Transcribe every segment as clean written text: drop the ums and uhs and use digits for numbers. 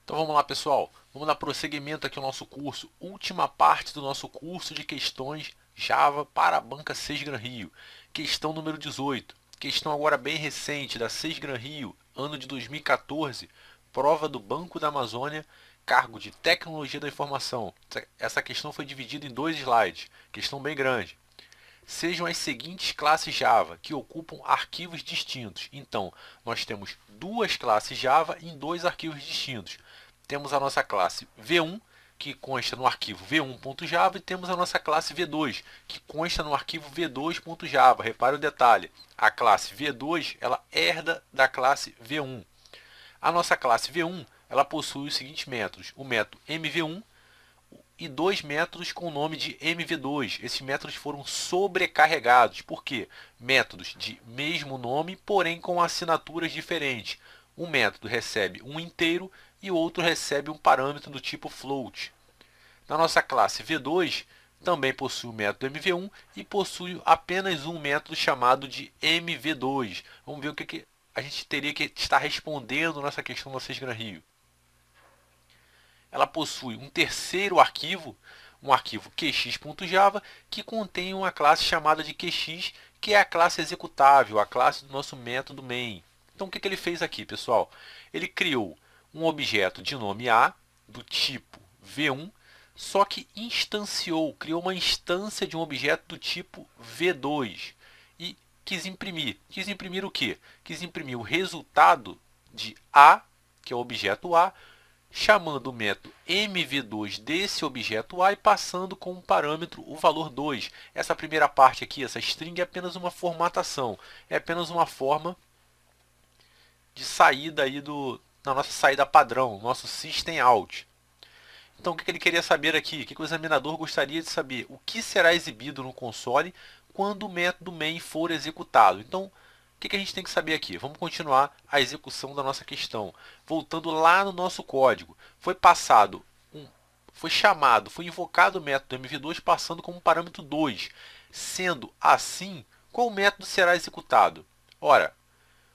Então vamos lá, pessoal. Vamos dar prosseguimento aqui ao nosso curso. Última parte do nosso curso de questões Java para a banca Sesgran Rio. Questão número 18. Questão agora bem recente da Sesgran Rio, ano de 2014. Prova do Banco da Amazônia, cargo de Tecnologia da Informação. Essa questão foi dividida em dois slides. Questão bem grande. Sejam as seguintes classes Java, que ocupam arquivos distintos. Então, nós temos duas classes Java em dois arquivos distintos. Temos a nossa classe V1, que consta no arquivo v1.java, e temos a nossa classe V2, que consta no arquivo v2.java. Repare o detalhe, a classe V2 ela herda da classe V1. A nossa classe V1 ela possui os seguintes métodos: o método mv1 e dois métodos com o nome de mv2. Esses métodos foram sobrecarregados. Por quê? Métodos de mesmo nome, porém com assinaturas diferentes. Um método recebe um inteiro e o outro recebe um parâmetro do tipo float. Na nossa classe V2, também possui o método mv1 e possui apenas um método chamado de mv2. Vamos ver o que a gente teria que estar respondendo nessa questão da Sesgran Rio. Ela possui um terceiro arquivo, um arquivo qx.java, que contém uma classe chamada de qx, que é a classe executável, a classe do nosso método main. Então, o que ele fez aqui, pessoal? Ele criou um objeto de nome A, do tipo V1, só que instanciou, criou uma instância de um objeto do tipo V2 e quis imprimir. Quis imprimir o quê? Quis imprimir o resultado de A, que é o objeto A, chamando o método mv2 desse objeto A e passando como parâmetro o valor 2. Essa primeira parte aqui, essa string, é apenas uma formatação, é apenas uma forma de saída aí na nossa saída padrão, nosso system out. Então, o que ele queria saber aqui? O que o examinador gostaria de saber? O que será exibido no console quando o método main for executado? Então, o que a gente tem que saber aqui? Vamos continuar a execução da nossa questão. Voltando lá no nosso código, foi chamado, foi invocado o método mv2 passando como parâmetro 2. Sendo assim, qual método será executado? Ora,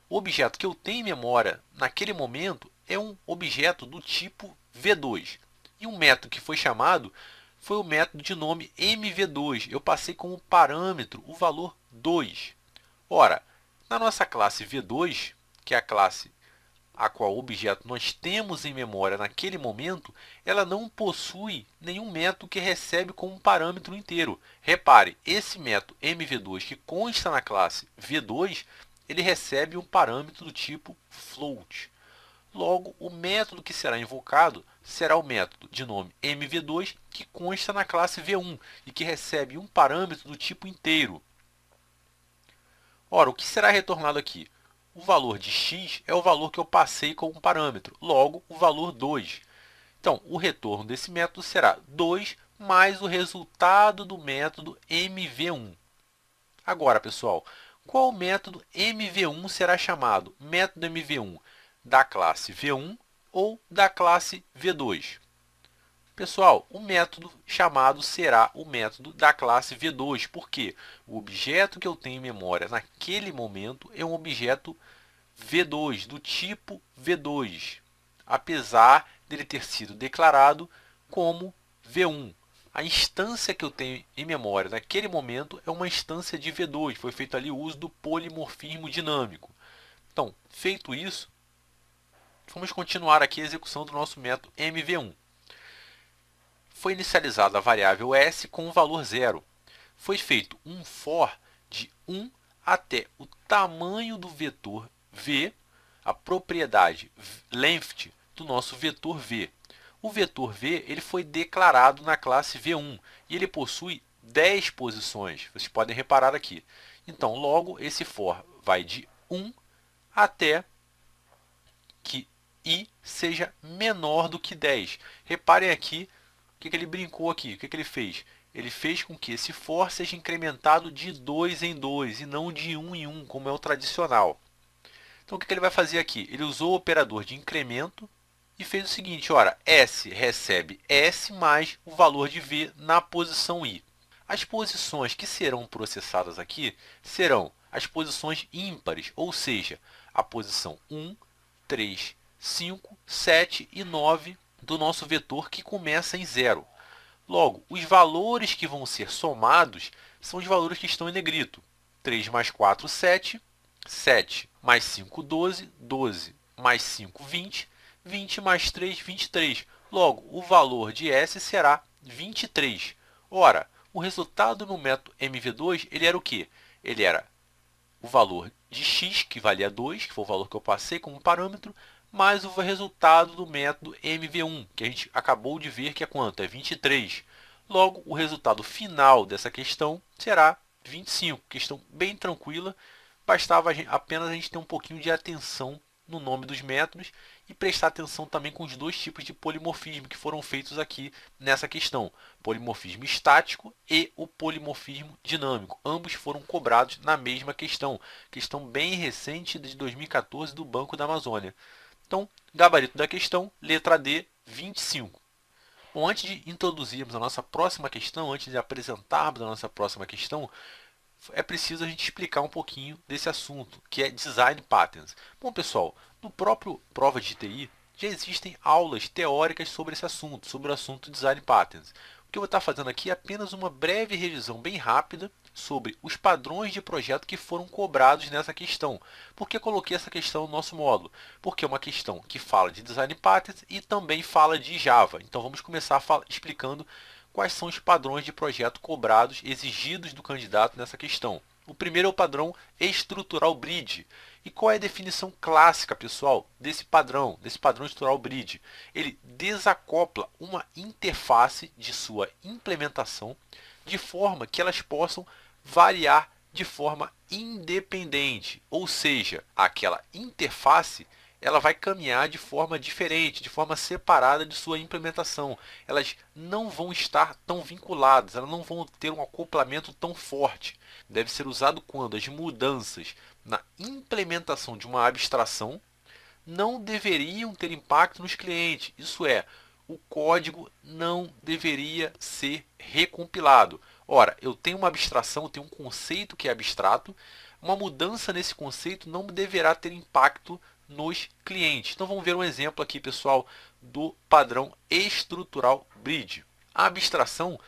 o objeto que eu tenho em memória naquele momento é um objeto do tipo v2. E um método que foi chamado foi o método de nome mv2. Eu passei como parâmetro o valor 2. Ora, na nossa classe V2, que é a classe a qual o objeto nós temos em memória naquele momento, ela não possui nenhum método que recebe como parâmetro inteiro. Repare, esse método mv2 que consta na classe V2, ele recebe um parâmetro do tipo float. Logo, o método que será invocado será o método de nome mv2 que consta na classe V1 e que recebe um parâmetro do tipo inteiro. Ora, o que será retornado aqui? O valor de x é o valor que eu passei como parâmetro, logo o valor 2. Então, o retorno desse método será 2 mais o resultado do método mv1. Agora, pessoal, qual método mv1 será chamado? Método mv1 da classe v1 ou da classe v2? Pessoal, o método chamado será o método da classe V2, porque o objeto que eu tenho em memória naquele momento é um objeto V2, do tipo V2, apesar dele ter sido declarado como V1. A instância que eu tenho em memória naquele momento é uma instância de V2, foi feito ali o uso do polimorfismo dinâmico. Então, feito isso, vamos continuar aqui a execução do nosso método MV1. Foi inicializada a variável s com o valor 0. Foi feito um for de 1 até o tamanho do vetor v, a propriedade length do nosso vetor v. O vetor v ele foi declarado na classe v1 e ele possui 10 posições. Vocês podem reparar aqui. Então, logo, esse for vai de 1 até que i seja menor do que 10. Reparem aqui o que ele brincou aqui, o que ele fez? Ele fez com que esse for seja incrementado de 2 em 2 e não de 1 em 1, como é o tradicional. Então, o que ele vai fazer aqui? Ele usou o operador de incremento e fez o seguinte, ora, S recebe S mais o valor de V na posição I. As posições que serão processadas aqui serão as posições ímpares, ou seja, a posição 1, 3, 5, 7 e 9 do nosso vetor que começa em 0. Logo, os valores que vão ser somados são os valores que estão em negrito. 3 mais 4, 7. 7 mais 5, 12. 12 mais 5, 20. 20 mais 3, 23. Logo, o valor de S será 23. Ora, o resultado no método MV2 ele era o quê? Ele era o valor de x, que valia 2, que foi o valor que eu passei como parâmetro, mais o resultado do método MV1, que a gente acabou de ver que é quanto? É 23. Logo, o resultado final dessa questão será 25. Questão bem tranquila, bastava apenas a gente ter um pouquinho de atenção no nome dos métodos e prestar atenção também com os dois tipos de polimorfismo que foram feitos aqui nessa questão. Polimorfismo estático e o polimorfismo dinâmico. Ambos foram cobrados na mesma questão. Questão bem recente de 2014 do Banco da Amazônia. Então, gabarito da questão, letra D, 25. Bom, antes de introduzirmos a nossa próxima questão, antes de apresentarmos a nossa próxima questão, é preciso a gente explicar um pouquinho desse assunto, que é Design Patterns. Bom, pessoal, no próprio Prova de TI, já existem aulas teóricas sobre esse assunto, sobre o assunto Design Patterns. O que eu vou estar fazendo aqui é apenas uma breve revisão bem rápida sobre os padrões de projeto que foram cobrados nessa questão. Por que coloquei essa questão no nosso módulo? Porque é uma questão que fala de Design Patterns e também fala de Java. Então vamos começar explicando quais são os padrões de projeto cobrados, exigidos do candidato nessa questão. O primeiro é o padrão estrutural bridge. E qual é a definição clássica, pessoal, desse padrão estrutural bridge? Ele desacopla uma interface de sua implementação de forma que elas possam variar de forma independente, ou seja, aquela interface ela vai caminhar de forma diferente, de forma separada de sua implementação. Elas não vão estar tão vinculadas, elas não vão ter um acoplamento tão forte. Deve ser usado quando as mudanças na implementação de uma abstração não deveriam ter impacto nos clientes. Isso é, o código não deveria ser recompilado. Ora, eu tenho uma abstração, eu tenho um conceito que é abstrato, uma mudança nesse conceito não deverá ter impacto nos clientes. Então vamos ver um exemplo aqui, pessoal, do padrão estrutural bridge. A abstração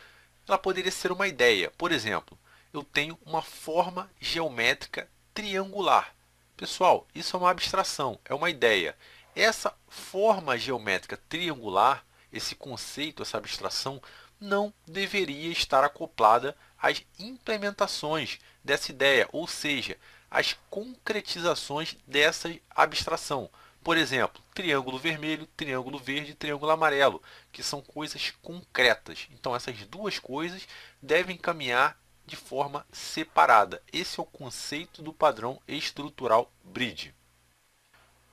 ela poderia ser uma ideia. Por exemplo, eu tenho uma forma geométrica triangular. Pessoal, isso é uma abstração, é uma ideia. Essa forma geométrica triangular, esse conceito, essa abstração, não deveria estar acoplada às implementações dessa ideia, ou seja, às concretizações dessa abstração. Por exemplo, triângulo vermelho, triângulo verde, triângulo amarelo, que são coisas concretas. Então, essas duas coisas devem caminhar de forma separada. Esse é o conceito do padrão estrutural bridge.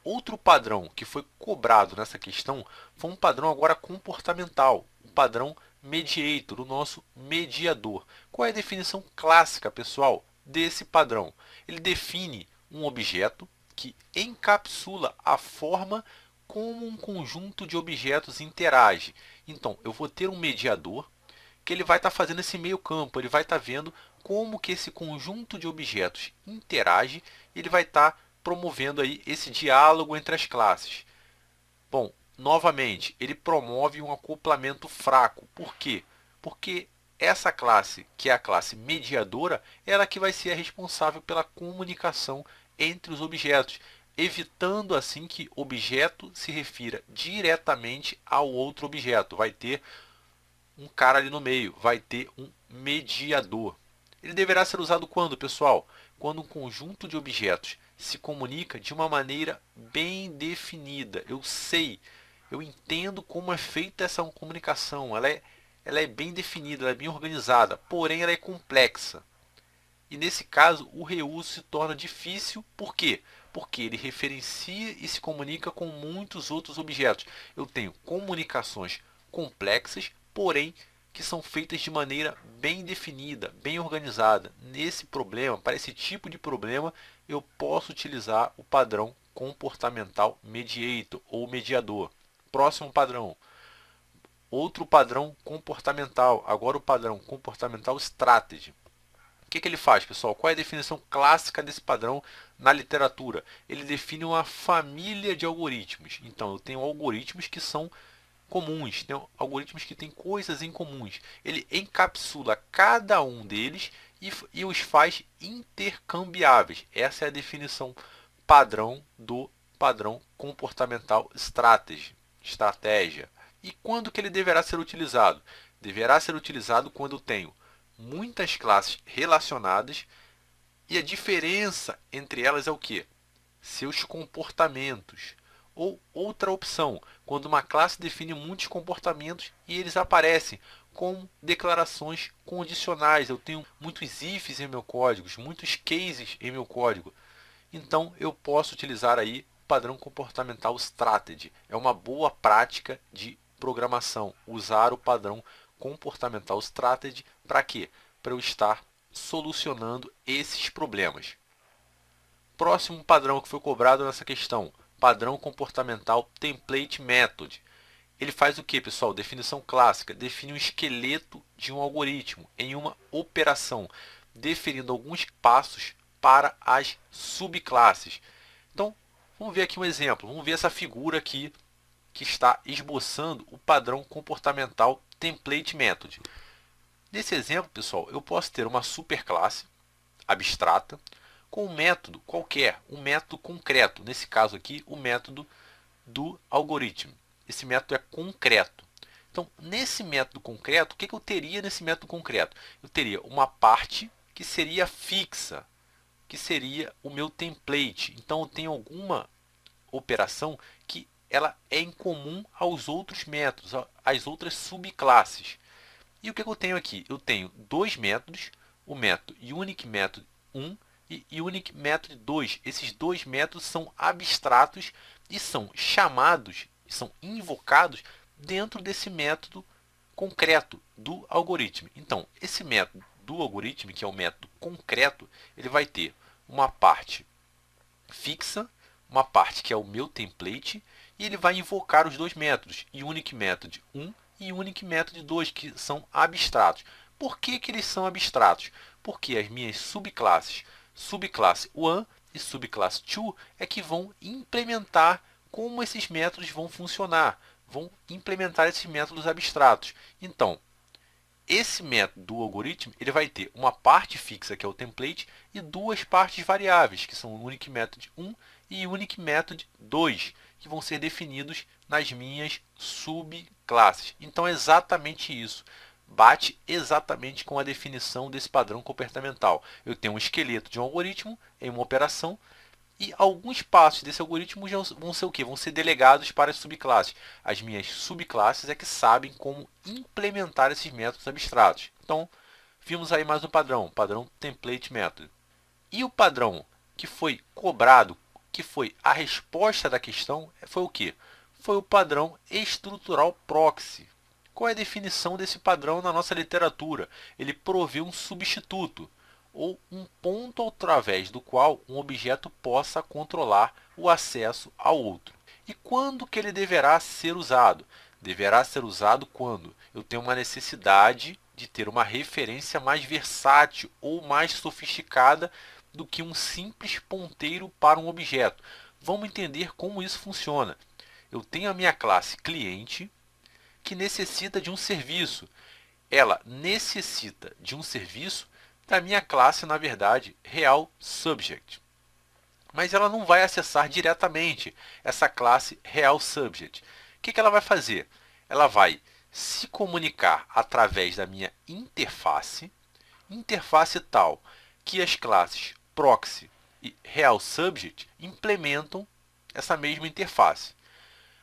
Outro padrão que foi cobrado nessa questão foi um padrão agora comportamental, o padrão mediator, o nosso mediador. Qual é a definição clássica, pessoal, desse padrão? Ele define um objeto que encapsula a forma como um conjunto de objetos interage. Então, eu vou ter um mediador que ele vai estar fazendo esse meio campo, ele vai estar vendo como que esse conjunto de objetos interage, ele vai estar promovendo aí esse diálogo entre as classes. Bom, novamente, ele promove um acoplamento fraco. Por quê? Porque essa classe, que é a classe mediadora, ela que vai ser a responsável pela comunicação entre os objetos, evitando assim que objeto se refira diretamente ao outro objeto. Vai ter um cara ali no meio, vai ter um mediador. Ele deverá ser usado quando, pessoal? Quando um conjunto de objetos se comunica de uma maneira bem definida. Eu sei, eu entendo como é feita essa comunicação. Ela é bem definida, ela é bem organizada, porém ela é complexa. E nesse caso, o reuso se torna difícil. Por quê? Porque ele referencia e se comunica com muitos outros objetos. Eu tenho comunicações complexas, porém que são feitas de maneira bem definida, bem organizada. Nesse problema, para esse tipo de problema, eu posso utilizar o padrão comportamental mediator ou mediador. Próximo padrão. Outro padrão comportamental, agora o padrão comportamental strategy. O que ele faz, pessoal? Qual é a definição clássica desse padrão na literatura? Ele define uma família de algoritmos. Então, eu tenho algoritmos que são comuns, tem algoritmos que têm coisas em comuns. Ele encapsula cada um deles e os faz intercambiáveis. Essa é a definição padrão do padrão comportamental estratégia. E quando que ele deverá ser utilizado? Deverá ser utilizado quando eu tenho muitas classes relacionadas e a diferença entre elas é o que? Seus comportamentos. Ou outra opção, quando uma classe define muitos comportamentos e eles aparecem com declarações condicionais. Eu tenho muitos ifs em meu código, muitos cases em meu código. Então eu posso utilizar aí o padrão comportamental strategy. É uma boa prática de programação, usar o padrão comportamental strategy para quê? Para eu estar solucionando esses problemas. Próximo padrão que foi cobrado nessa questão, padrão comportamental template method. Ele faz o que, pessoal? Definição clássica, define um esqueleto de um algoritmo em uma operação, definindo alguns passos para as subclasses. Então, vamos ver aqui um exemplo. Vamos ver essa figura aqui que está esboçando o padrão comportamental template method. Nesse exemplo, pessoal, eu posso ter uma superclasse abstrata com um método qualquer, um método concreto. Nesse caso aqui, o método do algoritmo. Esse método é concreto. Então, nesse método concreto, o que eu teria nesse método concreto? Eu teria uma parte que seria fixa, que seria o meu template. Então, eu tenho alguma operação que ela é incomum aos outros métodos, às outras subclasses. E o que eu tenho aqui? Eu tenho dois métodos, o método UnicMethod 1 e UnicMethod 2. Esses dois métodos são abstratos e são chamados, são invocados dentro desse método concreto do algoritmo. Então, esse método do algoritmo, que é o método concreto, ele vai ter uma parte fixa, uma parte que é o meu template, e ele vai invocar os dois métodos, UnicMethod 1 e UnicMethod 2, que são abstratos. Por que eles são abstratos? Porque as minhas subclasses, subclasse 1 e subclasse 2, é que vão implementar como esses métodos vão funcionar, vão implementar esses métodos abstratos. Então, esse método do algoritmo ele vai ter uma parte fixa, que é o template, e duas partes variáveis, que são o UnicMethod 1 e UnicMethod 2, que vão ser definidos nas minhas subclasses. Então é exatamente isso. Bate exatamente com a definição desse padrão comportamental. Eu tenho um esqueleto de um algoritmo em uma operação e alguns passos desse algoritmo vão ser o quê? Vão ser delegados para as subclasses. As minhas subclasses é que sabem como implementar esses métodos abstratos. Então, vimos aí mais um padrão, padrão template method. E o padrão que foi cobrado, que foi a resposta da questão, foi o quê? Foi o padrão estrutural proxy. Qual é a definição desse padrão na nossa literatura? Ele provê um substituto, ou um ponto através do qual um objeto possa controlar o acesso ao outro. E quando que ele deverá ser usado? Deverá ser usado quando eu tenho uma necessidade de ter uma referência mais versátil ou mais sofisticada do que um simples ponteiro para um objeto. Vamos entender como isso funciona. Eu tenho a minha classe cliente que necessita de um serviço. Ela necessita de um serviço da minha classe, na verdade, real subject. Mas ela não vai acessar diretamente essa classe real subject. O que ela vai fazer? Ela vai se comunicar através da minha interface, interface tal que as classes proxy e real subject implementam essa mesma interface.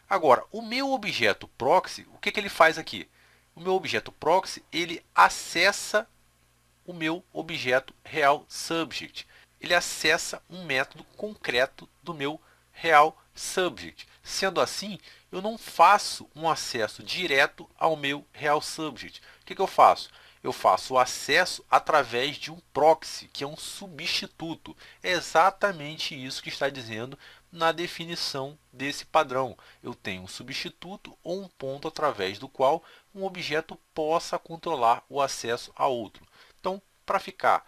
Agora, o meu objeto proxy, o que ele faz aqui? O meu objeto proxy, ele acessa o meu objeto real subject. Ele acessa um método concreto do meu real subject. Sendo assim, eu não faço um acesso direto ao meu real subject. O que eu faço? Eu faço o acesso através de um proxy, que é um substituto. É exatamente isso que está dizendo na definição desse padrão. Eu tenho um substituto ou um ponto através do qual um objeto possa controlar o acesso a outro. Então, para ficar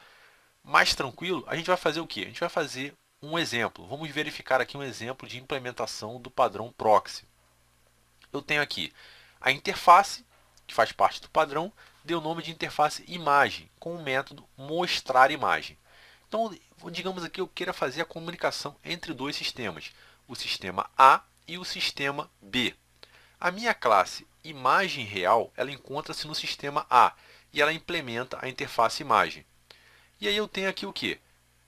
mais tranquilo, a gente vai fazer o quê? A gente vai fazer um exemplo. Vamos verificar aqui um exemplo de implementação do padrão proxy. Eu tenho aqui a interface, que faz parte do padrão, deu o nome de interface imagem, com o método mostrar imagem. Então, digamos aqui, eu queira fazer a comunicação entre dois sistemas, o sistema A e o sistema B. A minha classe imagem real, ela encontra-se no sistema A e ela implementa a interface imagem. E aí eu tenho aqui o que?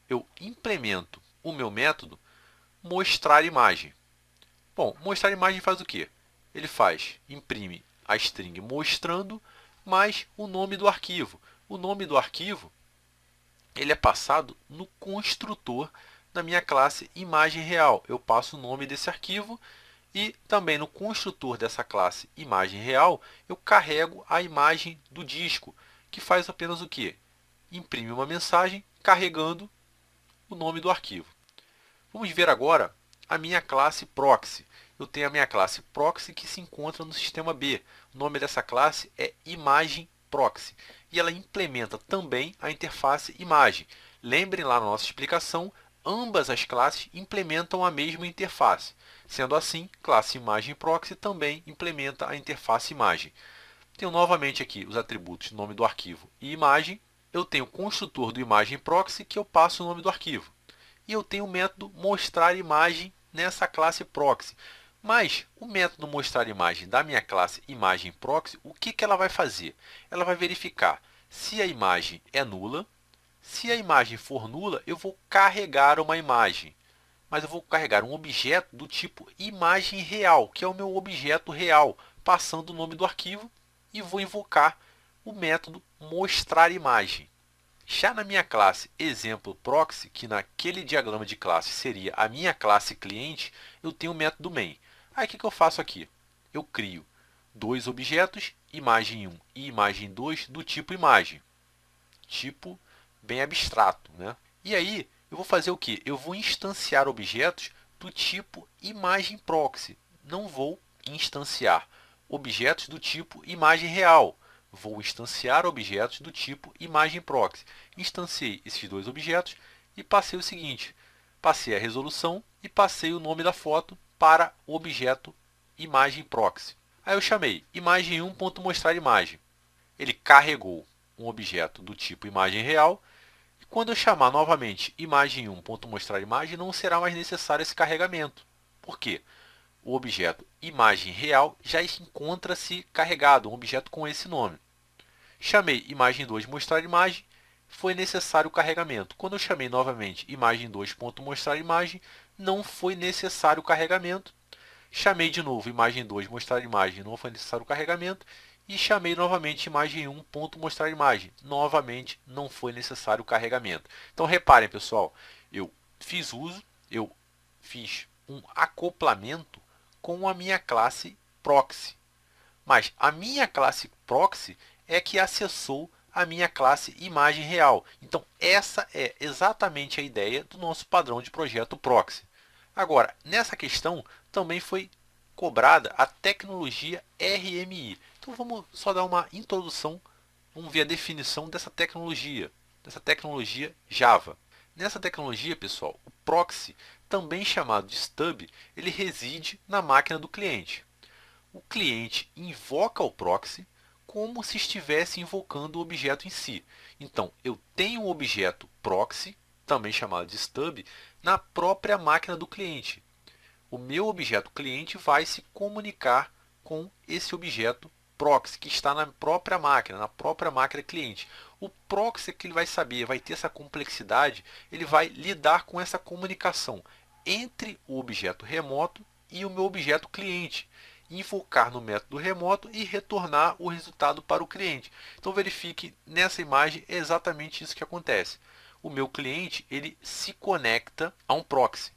Eu implemento o meu método mostrar imagem. Bom, mostrar imagem faz o quê? Ele imprime a string mostrando mais o nome do arquivo. O nome do arquivo ele é passado no construtor da minha classe imagem real. Eu passo o nome desse arquivo e também no construtor dessa classe imagem real eu carrego a imagem do disco, que faz apenas o quê? Imprime uma mensagem carregando o nome do arquivo. Vamos ver agora a minha classe proxy. Eu tenho a minha classe proxy que se encontra no sistema B. O nome dessa classe é imagem proxy e ela implementa também a interface imagem. Lembrem lá na nossa explicação, ambas as classes implementam a mesma interface. Sendo assim, classe imagem proxy também implementa a interface imagem. Tenho novamente aqui os atributos nome do arquivo e imagem. Eu tenho o construtor do imagem proxy que eu passo o nome do arquivo. E eu tenho o método mostrar imagem nessa classe proxy. Mas o método mostrar imagem da minha classe imagem proxy, o que ela vai fazer? Ela vai verificar se a imagem é nula. Se a imagem for nula, eu vou carregar uma imagem. Mas eu vou carregar um objeto do tipo imagem real, que é o meu objeto real, passando o nome do arquivo e vou invocar o método mostrar imagem. Já na minha classe exemplo proxy, que naquele diagrama de classe seria a minha classe cliente, eu tenho o método main. Aí o que eu faço aqui? Eu crio dois objetos, imagem 1 e imagem 2, do tipo imagem. Tipo bem abstrato, né? E aí eu vou fazer o que? Eu vou instanciar objetos do tipo imagem proxy. Não vou instanciar objetos do tipo imagem real. Vou instanciar objetos do tipo imagem proxy. Instanciei esses dois objetos e passei o seguinte: passei a resolução e passei o nome da foto para o objeto imagem proxy. Aí eu chamei imagem1.mostrarimagem. Ele carregou um objeto do tipo imagem real. E quando eu chamar novamente imagem1.mostrarimagem, não será mais necessário esse carregamento. Por quê? O objeto imagem real já encontra-se carregado, um objeto com esse nome. Chamei imagem2 mostrar imagem, foi necessário o carregamento. Quando eu chamei novamente imagem2.mostrar imagem, não foi necessário o carregamento. Chamei de novo imagem2 mostrar imagem, não foi necessário o carregamento. E chamei novamente imagem1.mostrar imagem, novamente não foi necessário o carregamento. Então reparem, pessoal, eu fiz um acoplamento com a minha classe proxy. Mas a minha classe proxy é que acessou a minha classe imagem real. Então, essa é exatamente a ideia do nosso padrão de projeto proxy. Agora, nessa questão também foi cobrada a tecnologia RMI. Então, vamos só dar uma introdução, vamos ver a definição dessa tecnologia Java. Nessa tecnologia, pessoal, o proxy, também chamado de stub, ele reside na máquina do cliente. O cliente invoca o proxy como se estivesse invocando o objeto em si. Então, eu tenho um objeto proxy, também chamado de stub, na própria máquina do cliente. O meu objeto cliente vai se comunicar com esse objeto proxy, que está na própria máquina cliente. O proxy que ele vai saber, vai ter essa complexidade, ele vai lidar com essa comunicação entre o objeto remoto e o meu objeto cliente, invocar no método remoto e retornar o resultado para o cliente. Então verifique nessa imagem é exatamente isso que acontece. O meu cliente ele se conecta a um proxy,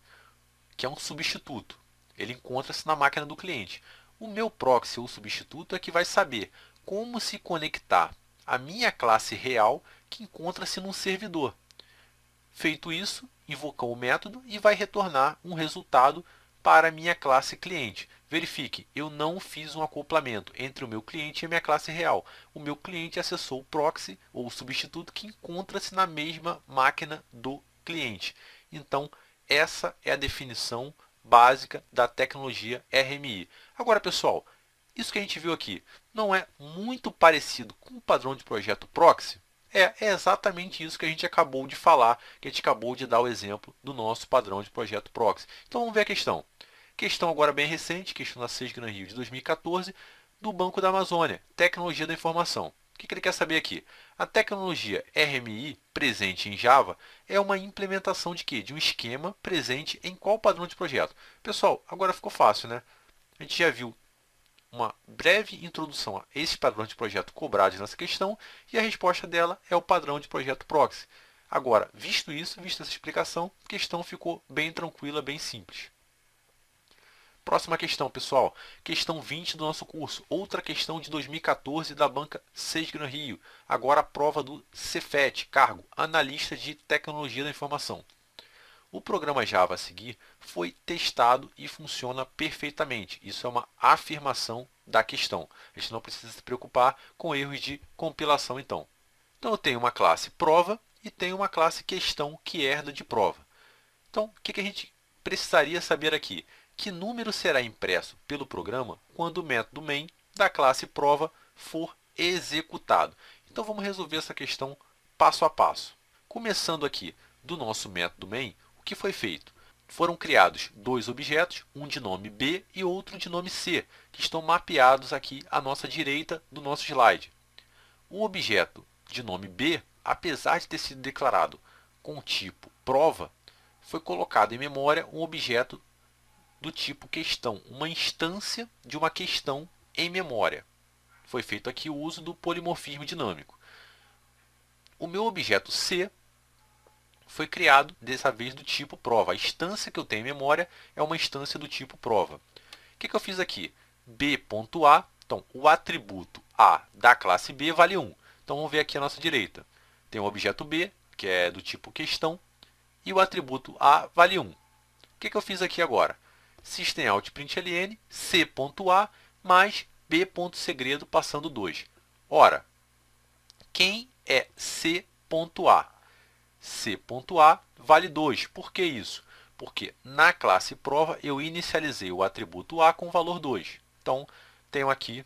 que é um substituto. Ele encontra-se na máquina do cliente. O meu proxy ou substituto é que vai saber como se conectar à minha classe real que encontra-se num servidor. Feito isso, invocou o método e vai retornar um resultado para a minha classe cliente. Verifique, eu não fiz um acoplamento entre o meu cliente e a minha classe real. O meu cliente acessou o proxy ou o substituto que encontra-se na mesma máquina do cliente. Então, essa é a definição básica da tecnologia RMI. Agora, pessoal, isso que a gente viu aqui não é muito parecido com o padrão de projeto proxy? É exatamente isso que a gente acabou de falar, que a gente acabou de dar o exemplo do nosso padrão de projeto proxy. Então vamos ver a questão. Questão agora bem recente, questão da SESGRAN Rio de 2014, do Banco da Amazônia, Tecnologia da Informação. O que ele quer saber aqui? A tecnologia RMI presente em Java é uma implementação de quê? De um esquema presente em qual padrão de projeto? Pessoal, agora ficou fácil, né? A gente já viu uma breve introdução a esse padrão de projeto cobrado nessa questão e a resposta dela é o padrão de projeto proxy. Agora, visto isso, vista essa explicação, a questão ficou bem tranquila, bem simples. Próxima questão, pessoal. Questão 20 do nosso curso. Outra questão de 2014 da banca SESGRAN Rio. Agora a prova do Cefet, cargo Analista de Tecnologia da Informação. O programa Java a seguir foi testado e funciona perfeitamente. Isso é uma afirmação da questão. A gente não precisa se preocupar com erros de compilação, então. Então, eu tenho uma classe prova e tenho uma classe questão que herda de prova. Então, o que a gente precisaria saber aqui? Que número será impresso pelo programa quando o método main da classe prova for executado? Então, vamos resolver essa questão passo a passo. Começando aqui do nosso método main, o que foi feito? Foram criados dois objetos, um de nome B e outro de nome C, que estão mapeados aqui à nossa direita do nosso slide. O objeto de nome B, apesar de ter sido declarado com o tipo prova, foi colocado em memória um objeto do tipo questão, uma instância de uma questão em memória. Foi feito aqui o uso do polimorfismo dinâmico. O meu objeto C foi criado, dessa vez, do tipo prova. A instância que eu tenho em memória é uma instância do tipo prova. O que eu fiz aqui? B.A, então o atributo A da classe B vale 1. Então vamos ver aqui à nossa direita. Tem o objeto B, que é do tipo questão, e o atributo A vale 1. O que eu fiz aqui agora? Systemout.println, C.A mais B.segredo passando 2. Ora, quem é C.A? C.A vale 2. Por que isso? Porque na classe prova eu inicializei o atributo A com o valor 2. Então, tenho aqui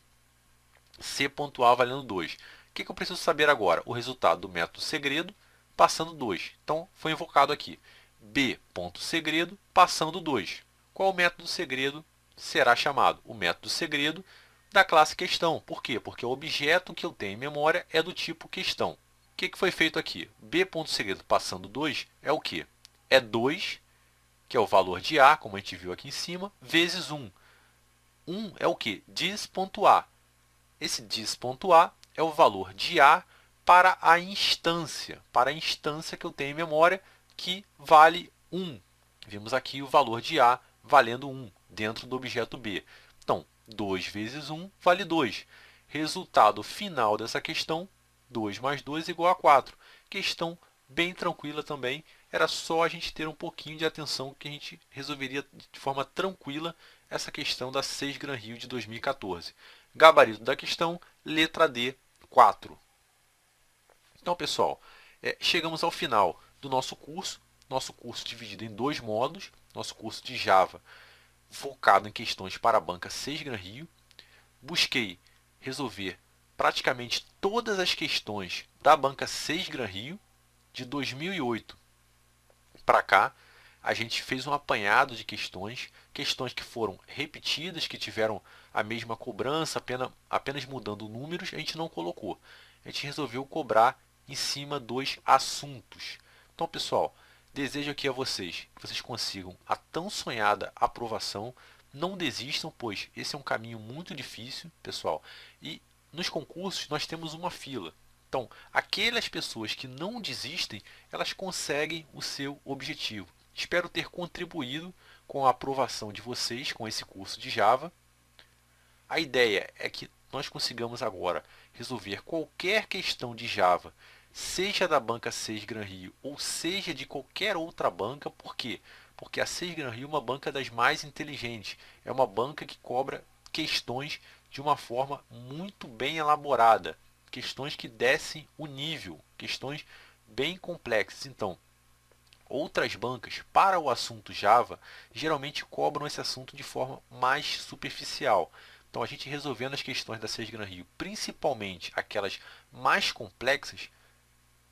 C.A valendo 2. O que eu preciso saber agora? O resultado do método segredo passando 2. Então, foi invocado aqui B.segredo passando 2. Qual método segredo será chamado? O método segredo da classe questão. Por quê? Porque o objeto que eu tenho em memória é do tipo questão. O que foi feito aqui? B.segredo passando 2 é o quê? É 2, que é o valor de A, como a gente viu aqui em cima, vezes 1. 1 é o quê? Dis.A. Esse dis.A é o valor de A para a instância que eu tenho em memória, que vale 1. Vimos aqui o valor de A valendo 1 dentro do objeto B. Então, 2 vezes 1 vale 2. Resultado final dessa questão, 2 mais 2 igual a 4. Questão bem tranquila também. Era só a gente ter um pouquinho de atenção que a gente resolveria de forma tranquila essa questão da SESGRAN Rio de 2014. Gabarito da questão, letra D, 4. Então, pessoal, chegamos ao final do nosso curso. Nosso curso dividido em dois módulos. Nosso curso de Java focado em questões para a banca SESGRAN Rio. Busquei resolver praticamente todas as questões da banca SESGRAN Rio de 2008 para cá. A gente fez um apanhado de questões que foram repetidas, que tiveram a mesma cobrança, apenas mudando números, a gente não colocou. A gente resolveu cobrar em cima dos assuntos. Então, pessoal, desejo aqui a vocês que vocês consigam a tão sonhada aprovação. Não desistam, pois esse é um caminho muito difícil, pessoal. E nos concursos nós temos uma fila. Então, aquelas pessoas que não desistem, elas conseguem o seu objetivo. Espero ter contribuído com a aprovação de vocês com esse curso de Java. A ideia é que nós consigamos agora resolver qualquer questão de Java, seja da banca SESGRAN Rio ou seja de qualquer outra banca. Por quê? porque a Sage Gran Rio é uma banca das mais inteligentes. É uma banca que cobra questões de uma forma muito bem elaborada, questões que descem o nível, questões bem complexas. Então, outras bancas para o assunto Java geralmente cobram esse assunto de forma mais superficial. Então, a gente resolvendo as questões da Sage Gran Rio, principalmente aquelas mais complexas,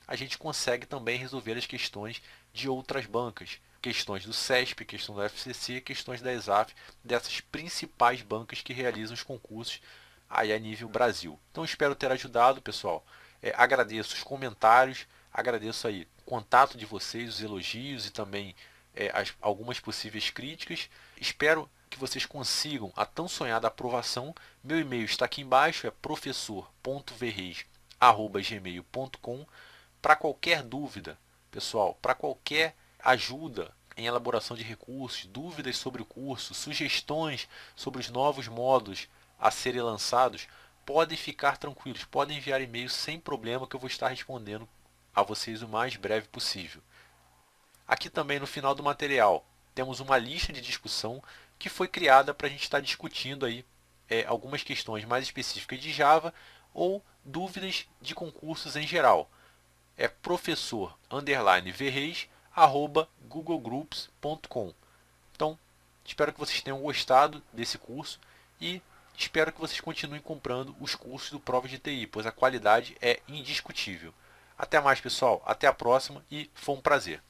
a gente consegue também resolver as questões de outras bancas, questões do CESP, questão do FCC, questões da ESAF, dessas principais bancas que realizam os concursos aí a nível Brasil. Então espero ter ajudado, pessoal. Agradeço os comentários, agradeço aí o contato de vocês, os elogios e também algumas possíveis críticas. Espero que vocês consigam a tão sonhada aprovação. Meu e-mail está aqui embaixo, é professor.verrez@gmail.com. Para qualquer dúvida, pessoal, para qualquer ajuda em elaboração de recursos, dúvidas sobre o curso, sugestões sobre os novos módulos a serem lançados, podem ficar tranquilos, podem enviar e-mail sem problema que eu vou estar respondendo a vocês o mais breve possível. Aqui também no final do material temos uma lista de discussão que foi criada para a gente estar discutindo aí algumas questões mais específicas de Java ou dúvidas de concursos em geral. É professor_verreis@googlegroups.com. Então, espero que vocês tenham gostado desse curso e espero que vocês continuem comprando os cursos do Prova de TI, pois a qualidade é indiscutível. Até mais, pessoal. Até a próxima e foi um prazer.